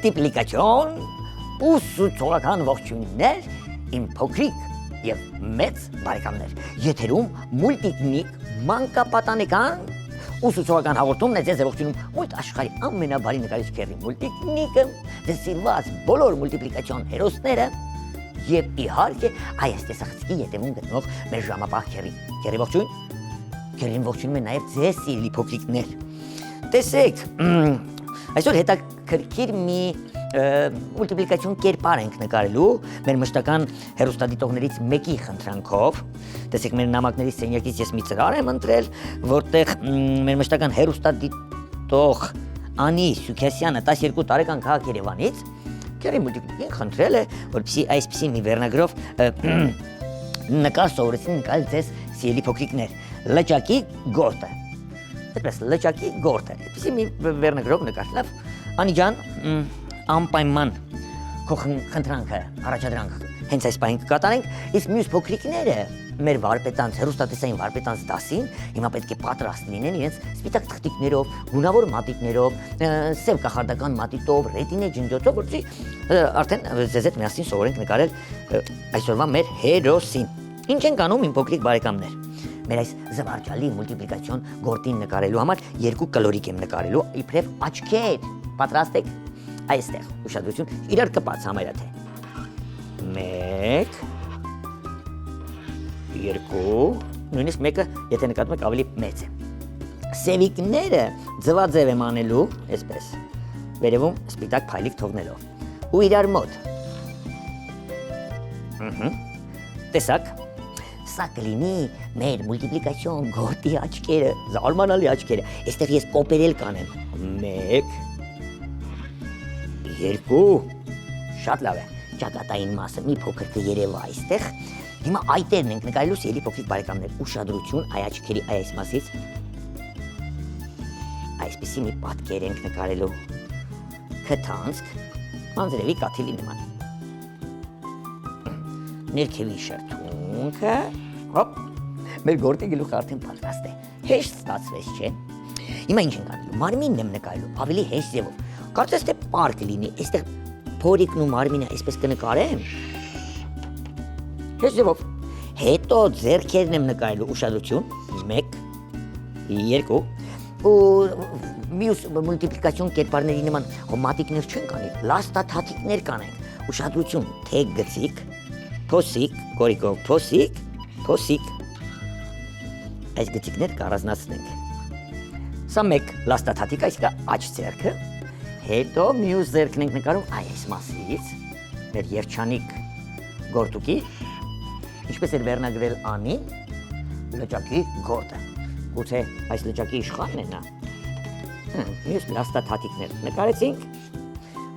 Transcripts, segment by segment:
մուլտիպլիկացիոն ուսուցողական ողջույններ իմ փոքրիկ եւ մեծ բարեկամներ։ Եթերում մուլտիկնիկ մանկապատանեկան ուսուցողական հաղորդումն է ձեզ ողջունում մուլտ աշխարհի ամենաբարի նկարիչ Քերի մուլտիկնիկը, ձեզ սիրված բոլոր մուլտիպլիկացիոն հերոսները եւ իհարկե այս տեսախցիկի ետևում գտնող մեր ժամապահ Քերի ողջույն։ Քերին ողջունում է նաեւ ձեզ սիրելի փոքրիկներ։ Տեսեք, այսօր հետաքրքիր մի մուլտիպլիկացիոն կերպար ենք նկարելու մեր մշտական հեռուստադիտողներից մեկի խնդրանքով։ Տեսեք, մեր նամակների սենյակից ես մի ծրար եմ ընտրել, որտեղ մեր մշտական հեռուստադիտող Անի Սուքյասյանը 12 տարեկան քաղաք Երևանից Քերի մուլտիպլիկին խնդրել է, որպեսզի այսպիսի մի վերնագրով նկար սովորեցին նկարել ձեզ սիրելի փոքրիկներ։ Լճակի գորտը։ Այդպես լճակի գորտը։ Այսպիսի մի վերնագրով նկարել։ Անի ջան, անպայման քո խնդրանքը, առաջադրանքը հենց այս պահին կկատարենք, իսկ մյուս փոքրիկները մեր վարպետանց, հեռուստատեսային վարպետանց դասին հիմա պետք է պատրաստ լինեն իրենց սպիտակ թղթիկներով, գունավոր մատիտներով, սև կախարդական մատիտով, ռետինե ջնջոցով, որպեսզի արդեն ձեզ հետ միասին սովորենք նկարել այսօրվա մեր հերոսին։ Ինչ ենք անում իմ փոքրիկ բարեկամներ։ Մեր այս զվարճալի մուլտիպլիկացիոն գորտին նկարելու համար երկու կլորիկ եմ նկարելու, իբրև աչքեր։ Պատրաստ եք։ Այստեղ ուշադրություն, իրար կպած համարյա թե 1 2 նույնիսկ մեկը, եթե նկատում եք, ավելի մեծ է։ Սևիկները ձվաձև եմ անելու, այսպես, վերևում սպիտակ փայլիկ թողնելով ու իրար մոտ։ Տեսակ, սա կլինի մեր մուլտիպլիկացիոն գորտի աչքերը, զարմանալի աչքերը։ Այստեղ ես կոպերել կանեմ 1 2 շատ լավ է, ճակատային մասը մի փոքր կերևա այստեղ։ Հիմա այտերն ենք նկարելու սիրելի փոքրիկ բարեկամներ, ուշադրություն այ աչքերի այս մասից։ Այսպիսի մի պատկեր ենք նկարելու, քթանցք, անձրևի կաթիլի նման։ Ներքևի շրթունքը, հոպ, մեր գորտի գլուխը արդեն պատրաստ է, հեշտ ստացվեց, չէ։ Հիմա ինչ ենք անելու, մարմինն եմ նկարելու, ավելի հեշտ ձևով։ Կարծես թե պարկ լինի, այստեղ փորիկն ու մարմինը այսպես կնկարեմ։ Հեշտ ձևով։ Հետո ձեռքերն եմ նկարելու, ուշադրություն, 1 2 ու մյուս մուլտիպլիկացիոն կերպարների նման մատիկներ չենք անի, լաստաթաթիկներ կանենք։ Ուշադրություն, թե գծիկ, փոսիկ, գորիկով, փոսիկ։ Այս գծիկներ կառանձնացնենք։ Սա մեկ լաստաթաթիկ, այսինքն աջ ձեռքը։ Հետո մյուս ձեռքն ենք նկարում այս մասից, մեր երջանիկ գորտուկի, ինչպես էր վերնագրել Անին, լճակի գորտը։ Գուցե այս լճակի իշխանն է նա։ Մյուս լաստաթաթիկներ նկարեցինք,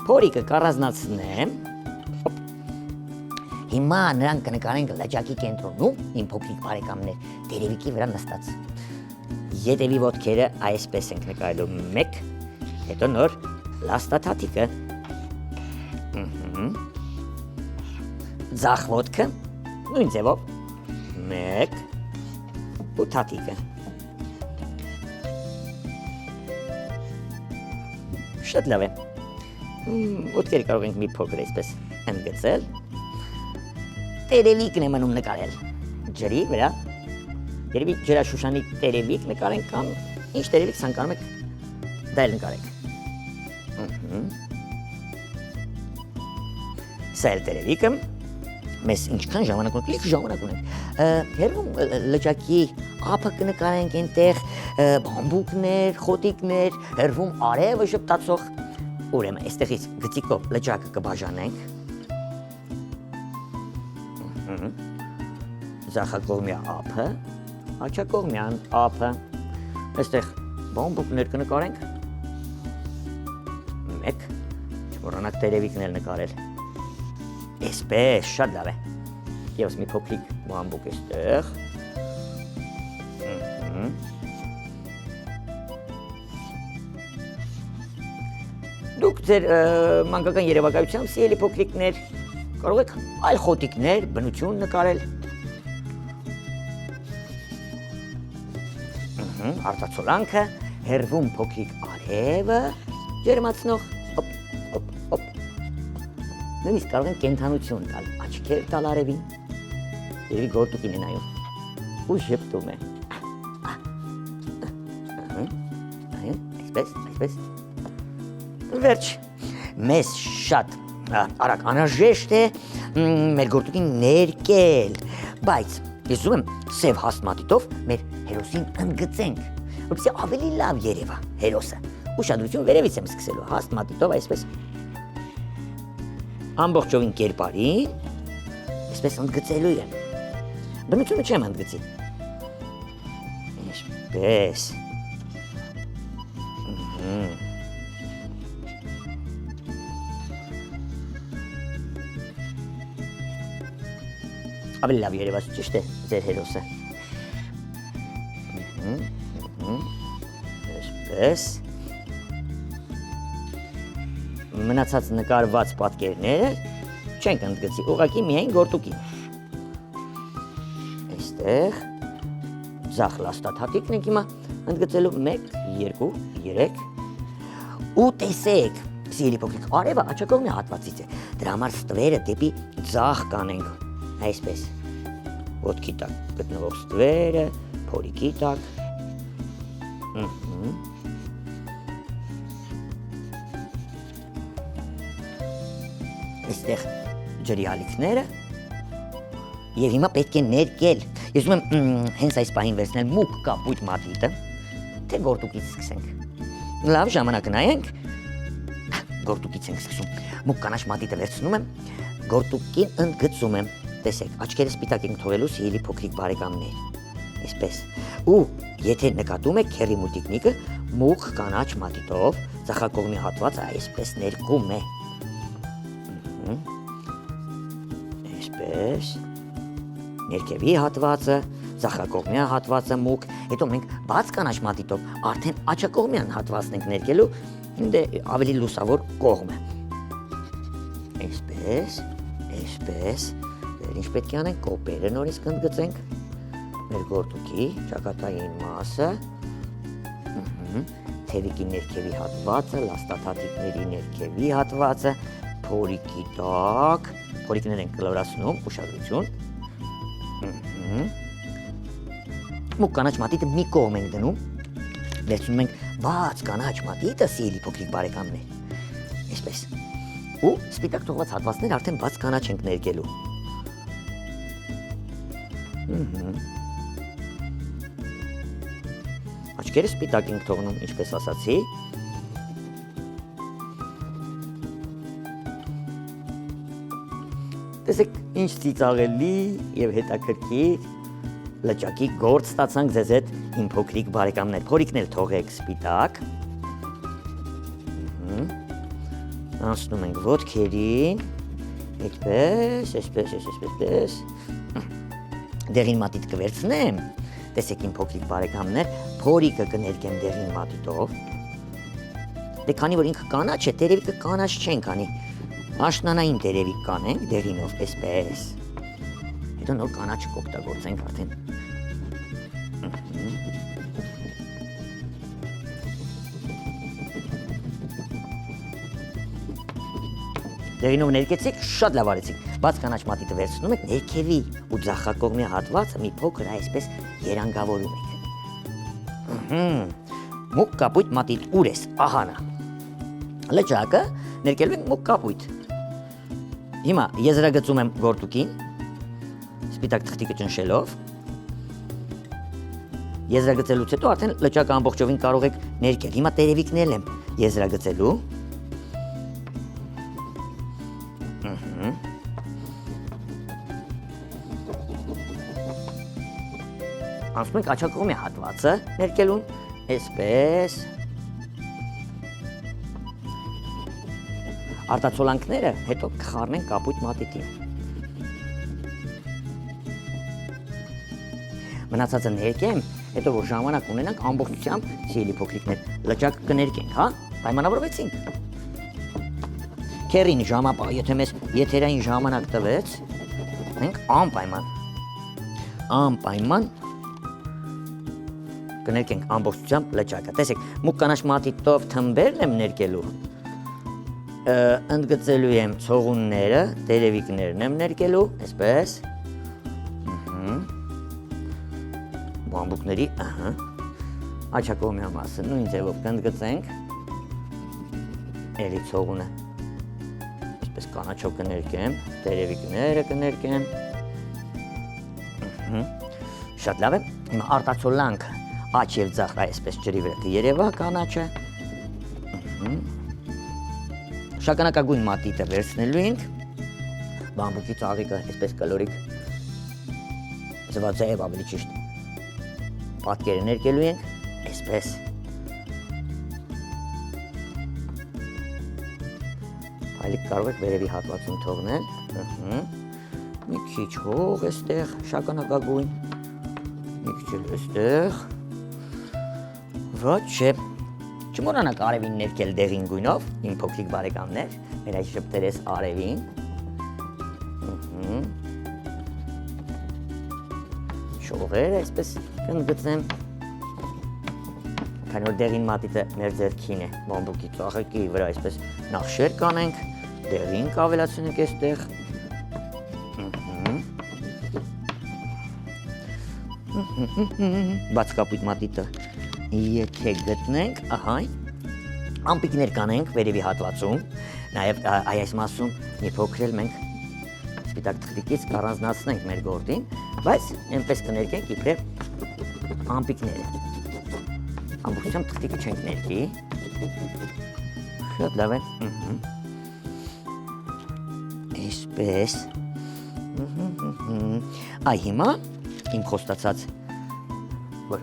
փորիկը կառանձնացնեմ։ Հիմա նրանք կնկարենք լճակի կենտրոնում, իմ փոքրիկ բարեկամներ, տերևիկի վրա նստած։ Ետևի ոտքերը այսպես ենք նկարելու 1, հետո նոր լաստաթաթիկը, ձախ ոտքը, նույն ձևով, 1 ու թաթիկը։ Շատ լավ է։ Ոտքերը կարող ենք մի փոքր այսպես ընդգծել։ Տերևիկն է մնում նկարել, ջրի վրա, երևի ջրաշուշանի տերևիկ նկարենք կամ ինչ տերևիկ ցանկանում եք, դա էլ նկարենք։ Սա էլ տերևիկը, մեզ ինչքան ժամանակ ունենք, լիքը ժամանակ ունենք, հերվում լճակի ափը կնկարենք այնտեղ, բամբուկներ, խոտիկներ, հերվում արևը շպտացող, ուրեմն այստեղից գծիկով լճակը կբաժանենք, ձախակողմյա ափը, աջակողմյան ափը, այստեղ բամբուկներ կնկարենք, 1, չմոռանաք տերևիկն էլ նկարել, այսպես շատ լավ է, ևս մի փոքրիկ բամբուկ այստեղ, դուք ձեր մանկական երևակայությամբ սիրելի փոքրիկներ կարող եք այլ խոտիկներ, բնություն նկարել, արտացոլանքը, հերվում փոքրիկ արևը, ջերմացնող, հոպ, նույնիսկ կարող են կենթանություն տալ, աչքեր տալ արևին, երևի գորտուկին է նայում, ու ժպտում է։ Այսպես, վերջ, մեզ շատ արագ անհրաժեշտ է մեր գորտուկին ներկել, բայց ես ուզում եմ սև հաստմատիտով մեր հերոսին ընդգծենք, որպեսզի ավելի լավ երևա հերոսը։ Ուշադրություն վերևից եմ սկսելու, հաստմատիտով այսպես ամբողջովին կերպարին, այսպես ընդգծելու եմ։ Բնությունը չեմ ընդգծի։ Այսպես։ Ավելի լավ երևաց, ճիշտ է, ձեր հերոսը։ Այսպես։ Մնացած նկարված պատկերները չենք ընդգծի, ուղղակի միայն գորտուկին։ Այստեղ ձախ լաստաթաթիկն ենք հիմա ընդգծելու 1, 2, 3 ու տեսեք, սիրելի փոքրիկ, արևը աջակողմի հատվածից է, դրա համար ստվերը դեպի ձախ կանենք, այսպես, ոտքի տակ գտնվող ստվերը, փորիկի տակ, այստեղ ջրի ալիքները և հիմա պետք է ներկել, ես ուզում եմ հենց այս պահին վերցնել մուգ կապույտ մատիտը, թե գորտուկից սկսենք, լավ ժամանակ նայենք, գորտուկից ենք սկսում, մուգ կանաչ մատիտը վերցնում եմ, գորտուկին ընդգծում եմ, տեսեք, աչքերը սպիտակ ենք թողելու սիրելի փոքրիկ բարեկամներ, այսպես, ու եթե նկատում եք քերի մուլտիկնիկը մուգ կանաչ մատիտով ձախակողմի հատվածը այսպես ներկում է, այսպես, ներքևի հատվածը, ձախակողմյան հատվածը մուգ, հետո մենք բաց կանաչ մատիտով արդեն աջակողմյան հատվածն ենք ներկելու, ավելի լուսավոր կողմը, այսպես, ինչ պետք է անենք, կոպերը նորից կընդգծենք, մեր գորտուկի ճակատային մասը, թևիկի ներքևի հատվածը, լաստաթաթիկների ներքևի հատվածը, փորիկի տակ, փորիկներ ենք կլորացնում, ուշադրություն, մուգ կանաչ մատիտը մի կողմ ենք դնում, վերցնում ենք բաց կանաչ մատիտը, սիրելի փոքրիկ բարեկամներ, այսպես, ու սպիտակ թողված հատվածներ արդեն բաց կանաչ ենք ներկելու, աչքերը սպիտակ ենք թողնում, ինչպես ասացի, տեսեք ինչ ծիծաղելի և հետաքրքիր լճակի գործ ստացանք ձեզ հետ իմ փոքրիկ բարեկամներ, փորիկներ թողեք սպիտակ, անցնում ենք ոտքերին, այսպես, դեղին մատիտ կվերցնեմ, տեսեք իմ փոքրիկ բարեկամներ, փորիկը կներկեմ դեղին մատիտով, դե քանի որ ինքը կանաչ է, տերևիկը կանաչ չենք անի, աշնանային տերևիկ կանենք դեղինով, այսպես, հետո նոր կանաչը կօգտագործենք արդեն, դեղինով ներկեցիք, շատ լավ արեցիք, բաց կանաչ մատիտը վերցնում եք, ներքևի ու ձախակողմի հատվածը մի փոքր այսպես երանգավորում եք, մուգ կապույտ մատիտ ուր ես, ահանա, լճակը ներկելու ենք մուգ կապույտ, հիմա եզրագծում եմ գորտուկին, սպիտակ թղթիկը ճնշելով, եզրագծելուց հետո արդեն լճակը ամբողջովին կարող եք ներկել, հիմա տերևիկներն եմ եզրագծելու, անցնում ենք աջակողմի հատվածը ներկելուն, այսպես, արտացոլանքները հետո կխառնենք կապույտ մատիտին, մնացածը ներկեմ, հետո որ ժամանակ ունենանք ամբողջությամբ սիրելի փոքրիկներ, լճակը կներկենք, հա, պայմանավորվեցինք, քերին ժամապահ, եթե մեզ եթերային ժամանակ տվեց, մենք անպայման կներկենք ամբողջությամբ լճակը, տեսեք, մուգ կանաչ մատիտով թմբերն եմ ներկելու, ընդգծելու եմ ցողունները, տերևիկներն եմ ներկելու, այսպես։ Բամբուկների, աչակողմյա մասը նույն ձևով կընդգծենք, էլի ցողունը, այսպես կանաչով կներկեմ, տերևիկները կներկեմ, շատ լավ է, հիմա արտացոլանք աչ և ձախ այսպես ջրի վրա կերևա կանաչը, շագանակագույն մատիտը վերցնելու ենք, բամբուկի ծաղիկը այսպես կլորիկ, զվաձայև ավելի ճիշտ, պատկերը ներկելու ենք, այսպես, այլիկ կարող եք վերևի հատվածում թողնել, մի քիչ հող էստեղ շագանակագույն, մի քիչ էլ էստեղ, ոչ չէ, չմոռանաք արևին ներկել դեղին գույնով, իմ փոքրիկ բարեկամներ, մեր այս շփտերես արևին, շողերը այսպես կընդգծեմ, քանի որ դեղին մատիտը մեր ձեռքին է, բամբուկի ծաղիկի վրա այսպես նախշեր կանենք, դեղին կավելացնենք այստեղ, բացկապույտ մատիտը եթե գտնենք, ամպիկներ կանենք վերևի հատվածում, նաև այս մասում մի փոքր էլ մենք սպիտակ թղթիկից կառանձնացնենք մեր գործին, բայց այնպես կներկենք իբրև ամպիկները, ամբողջությամբ թղթիկը չենք ներկի, շատ լավ է, այսպես, այ հիմա իմ խոստացած, որ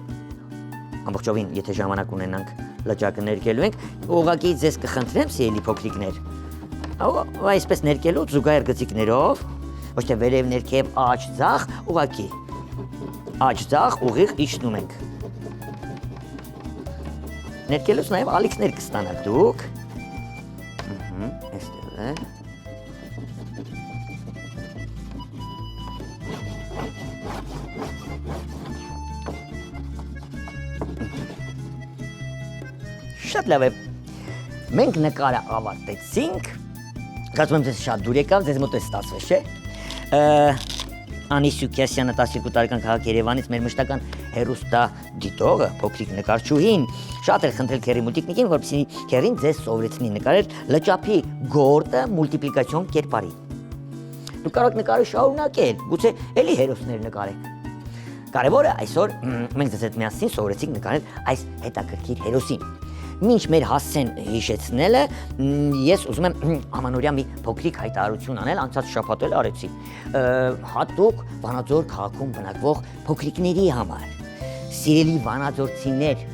ամբողջովին, եթե ժամանակ ունենանք լճակը ներկելու ենք, ուղղակի ձեզ կխնդրեմ, սիրելի փոքրիկներ, այսպես ներկելով զուգահեռ գծիկներով, ոչ թե վերև ներքև աջ ձախ, ուղղակի աջ ձախ ուղիղ իջնում ենք։ Ներկելուց նաև ալիքներ կստանաք դուք։ Այստեղ է։ Շատ լավ է, մենք նկարը ավարտեցինք, կարծում եմ ձեզ շատ դուր եկավ, ձեզ մոտ է ստացվեց, չէ՞։ Անի Սուքիասյանը 12 տարեկան քաղաք Երևանից մեր մշտական հեռուստադիտողը, փոքրիկ նկարչուհին, շատ էր խնդրել Քերի Մուլտիկնիկին, որպեսզի Քերին ձեզ սովորեցնի նկարել լճափի գործը մուլտիպլիկացիոն կերպարի։ Դուք կարող եք նկարը շարունակել, գուցե էլի հերոսներ նկարեք։ Կարևորը այսօր մենք ձեզ հետ միասին սովորեցինք նկարել այս հետաքրքիր հերոսին։ Մինչ մեր հասցեն հիշեցնելը, ես ուզում եմ ամանորյա մի փոքրիկ հայտարարություն անել, անցած շաբաթ էլ արեցի, հատուկ Վանաձոր քաղաքում բնակվող փոքրիկների համար, սիրելի վանաձորցիներ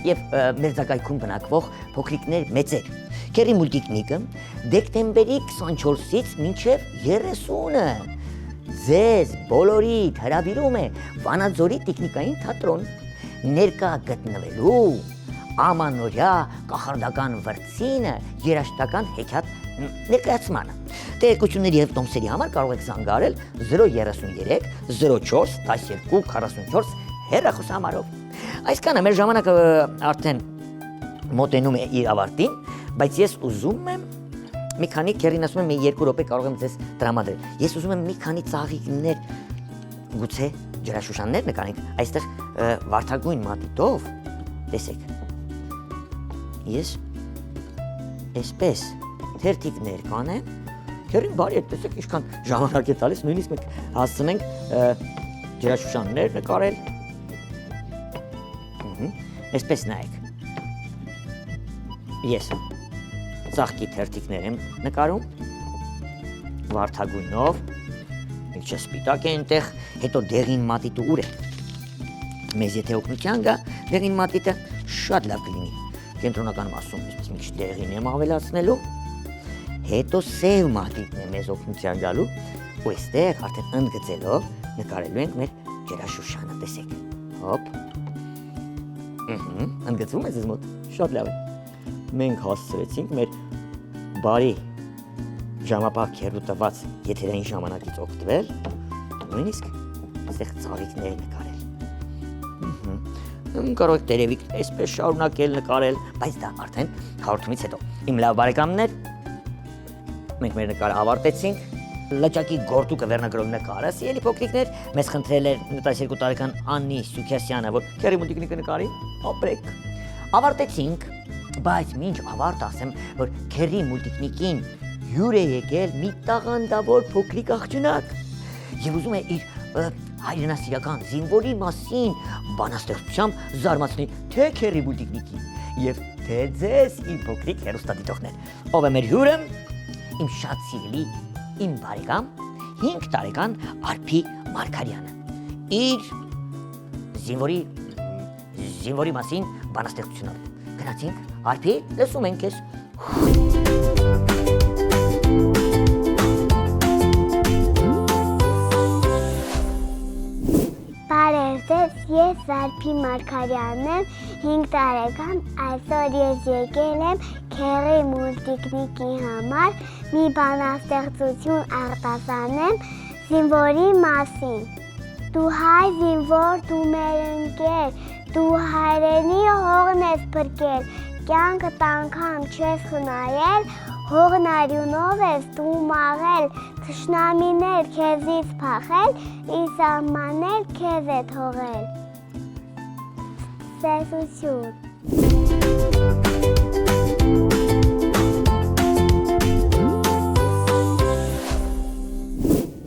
եւ մերձակայքում բնակվող փոքրիկներ մեծեր։ Քերի Մուլտիկնիկը դեկտեմբերի 24-ից մինչև 30-ը ձեզ բոլորիդ հրավիրում է Վանաձորի տիկնիկային թատրոն ներկա գտնվելու ամանորյա կախարդական վրձինը երաժշտական հեքիաթ ներկայացմանը։ Տեղեկությունների եւ տոմսերի համար կարող եք զանգահարել 033 04 12 44 հեռախոսահամարով։ Այսքանը մեր ժամանակը արդեն մոտենում է իր ավարտին, բայց ես ուզում եմ մի քանի Քերին ասում եմ մի 2 րոպե կարող եմ ձեզ տրամադրել։ Ես ուզում եմ մի քանի ծաղիկներ, գուցե ջրաշուշաններ նկարենք, այստեղ վարդագույն մատիտով, տեսեք։ Ես այսպես թերթիկներ կանեմ, Քերին բարի է, տեսեք ինչքան ժամանակ է տալիս, նույնիսկ մենք հասցնենք ջրաշուշաններ նկարել։ Այսպես նայեք։ Ես ծաղկի թերթիկներ եմ նկարում, վարդագույնով, մի քիչ սպիտակ է այնտեղ, հետո դեղին մատիտը ուր է։ Մեզ եթե օգնության գա, դեղին մատիտը շատ լավ կլինի։ Կենտրոնական մասում այսպես մի քիչ դեղին եմ ավելացնելու, հետո սև մատիտն է մեզ օգնության գալու, ու այստեղ արդեն ընդգծելով նկարելու ենք մեր ջրաշուշանը, տեսեք։ Հոպ։ Ընդգծվում է ձեզ մոտ, շատ լավ է։ Մենք հասցրեցինք մեր բարի ժամապահ Քերու տված եթերային ժամանակից օգտվել, նույնիսկ այստեղ ծաղիկներ նկարել։ Կարող եք տերևիկ այսպես շարունակել նկարել, բայց դա արդեն հաղորդումից հետո։ Իմ լավ բարեկամներ, մենք մեր նկարը ավարտեցինք։ Լճակի գործուկը վերնագրով նկարը, սիրելի փոքրիկներ, մեզ խնդրել էր 12 տարեկան Աննի Սուքյասյանը, որ քերի մուլտիկնիկը նկարի, ապրեք։ Ավարտեցինք, բայց մինչ ավարտ ասեմ, որ քերի մուլտիկնիկին հյուր է եկել մի տաղանդավոր փոքրիկ աղջնակ եւ ուզում է իր հայրենասիրական զինվորի մասին բանաստեղծությամբ զարմացնի թե քերի մուլտիկնիկին եւ թե ձեզ իմ փոքրիկ հերոստատիտողներ։ Ով է մեր հյուրը, իմ շատ սիրելի իմ բարեկամ 5 տարեկան Արփի Մարգարյանը։ Իր զինվորի մասին բանաստեղծությունով։ Գնացինք, Արփի, լսում ենք քեզ։ Բարև ձեզ, ես Արփի Մարգարյանն եմ, 5 տարեկան, այսօր ես եկել եմ քերի մուլտիկնիկի համար մի բանաստեղծություն արտասանեմ զինվորի մասին։ Դու հայ զինվոր, դու մեր ընկեր, դու հայրենի հողն ես փրկել, կյանքդ անգամ չես խնայել, հողն արյունով ես դու մաղել, թշնամիներ քեզից փախել, ի սահմաններ քեզ է թողել։ Սեսություն։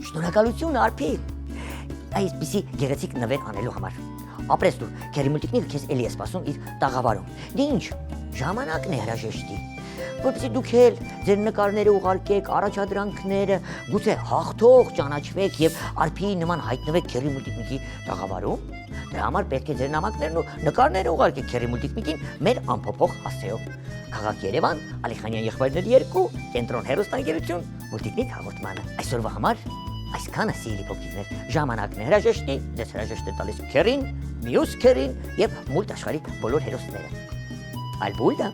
Շնորհակալություն Արփի, այսպիսի գեղեցիկ նվեր անելու համար։ Ապրես դու, քերի մուլտիկնիկը քեզ էլի է սպասում իր տաղավարում։ Դե ինչ, ժամանակն է հրաժեշտի, որպեսզի դուք էլ ձեր նկարները ուղարկեք, առաջադրանքները, գուցե հաղթող ճանաչվեք եւ Արփիի նման հայտնվեք քերի մուլտիկնիկի տաղավարում։ Դրա համար պետք է ձեր նամակներն ու նկարները ուղարկեք քերի մուլտիկնիկին մեր անփոփոխ հասցեով։ Քաղաք Երևան, Ալիխանյան եղբայրների 2, կենտրոն հեռուստաընկերություն, մուլտիկնիկ հաղորդմանը։ Այսօրվա համար այսքանը սիրելի փոքրիկներ, ժամանակն է հրաժեշտի, ձեզ հրաժեշտ է տալիս քերին, մյուս քերին եւ մուլտ աշխարհի բոլոր հերոսները։ Ալբուլդա